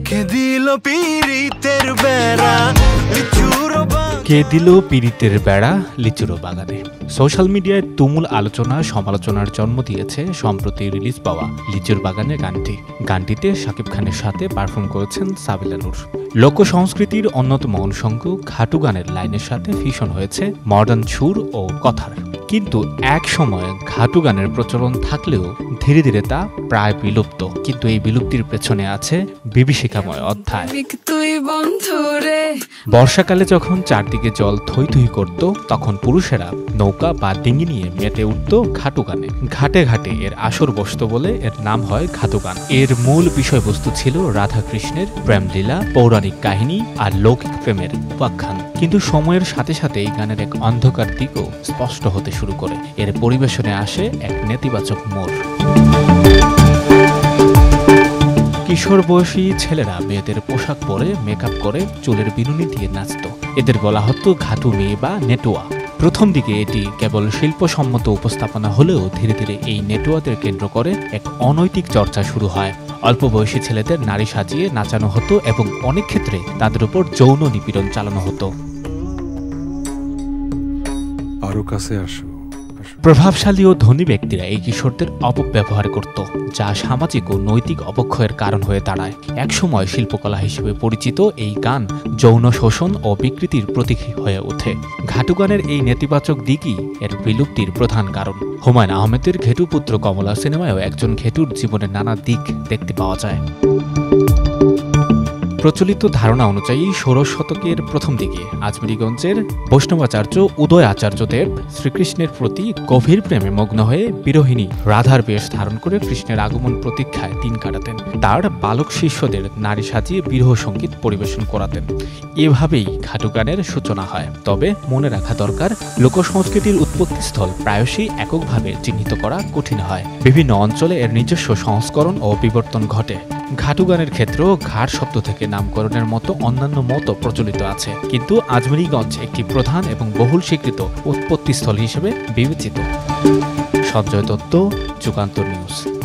কে দিল পীড়িতের বেড়া লিচুর বাগানে। সোশ্যাল মিডিয়ায় তুমুল আলোচনা সমালোচনার জন্ম দিয়েছে সম্প্রতি রিলিজ পাওয়া লিচুর বাগানে গানটিতে শাকিব খানের সাথে পারফর্ম করেছেন সাবিলা নূর। লোক সংস্কৃতির অন্যতম অনুষঙ্গ ঘাটু গানের লাইনের সাথে ফিউশন হয়েছে মডার্ন সুর ও কথার। কিন্তু এক সময় ঘাটু গানের প্রচলন থাকলেও ধীরে ধীরে তা প্রায় বিলুপ্ত। কিন্তু এই বিলুপ্তির পেছনে আছে বিভীষিকাময় অধ্যায়। বর্ষাকালে যখন চারদিকে জল থই থই করত, তখন পুরুষেরা নৌকা বা ডিঙি নিয়ে মেতে উঠত ঘাটু গানে। ঘাটে ঘাটে এর আসর বসত বলে এর নাম হয় ঘাটু গান। এর মূল বিষয়বস্তু ছিল রাধা কৃষ্ণের প্রেমলীলা, পৌরাণিক কাহিনী আর লৌকিক প্রেমের উপাখ্যান। কিন্তু সময়ের সাথে সাথে এই গানের এক অন্ধকার দিকও স্পষ্ট হতে শুরু করে। এর পরিবেশনে আসে এক নেতিবাচক মোড়। কিশোর বয়সী ছেলেরা মেয়েদের পোশাক পরে মেকআপ করে চুলের বিনুনি দিয়ে নাচত। এদের বলা হতো ঘাটু মেয়ে বা নেটুয়া। প্রথম দিকে এটি কেবল শিল্পসম্মত উপস্থাপনা হলেও ধীরে ধীরে এই নেটুয়াদের কেন্দ্র করে এক অনৈতিক চর্চা শুরু হয়। অল্প বয়সী ছেলেদের নারী সাজিয়ে নাচানো হতো এবং অনেক ক্ষেত্রে তাদের উপর যৌন নিপীড়ন চালানো হতো। আরো কাছে আসো। প্রভাবশালী ও ধনী ব্যক্তিরা এই কিশোরদের অপব্যবহার করত, যা সামাজিক ও নৈতিক অবক্ষয়ের কারণ হয়ে দাঁড়ায়। একসময় শিল্পকলা হিসেবে পরিচিত এই গান যৌন শোষণ ও বিকৃতির প্রতীক হয়ে ওঠে। ঘাটু গানের এই নেতিবাচক দিকই এর বিলুপ্তির প্রধান কারণ। হুমায়ুন আহমেদের ঘেটুপুত্র কমলা সিনেমায়ও একজন ঘেটুর জীবনের নানা দিক দেখতে পাওয়া যায়। প্রচলিত ধারণা অনুযায়ী ১৬শ শতকের প্রথম দিকে আজমেরীগঞ্জের বৈষ্ণবাচার্য উদয় আচার্য দেব শ্রীকৃষ্ণের প্রতি গভীর প্রেমে মগ্ন হয়ে বিরোহিণী রাধার বেশ ধারণ করে কৃষ্ণের আগমন প্রতীক্ষায় দিন কাটাতেন। তার বালক শিষ্যদের নারী সাজিয়ে বিরহ সঙ্গীত পরিবেশন করাতেন। এভাবেই ঘাটু গানের সূচনা হয়। তবে মনে রাখা দরকার, লোকসংস্কৃতির উৎপত্তিস্থল প্রায়শই এককভাবে চিহ্নিত করা কঠিন হয়। বিভিন্ন অঞ্চলে এর নিজস্ব সংস্করণ ও বিবর্তন ঘটে। ঘাটু গানের ক্ষেত্রেও ঘাট শব্দ থেকে নামকরণের মতো অন্যান্য মতও প্রচলিত আছে, কিন্তু আজমেরীগঞ্জ একটি প্রধান এবং বহুল স্বীকৃত উৎপত্তিস্থল হিসেবে বিবেচিত। সঞ্জয় দত্ত, যুগান্তর নিউজ।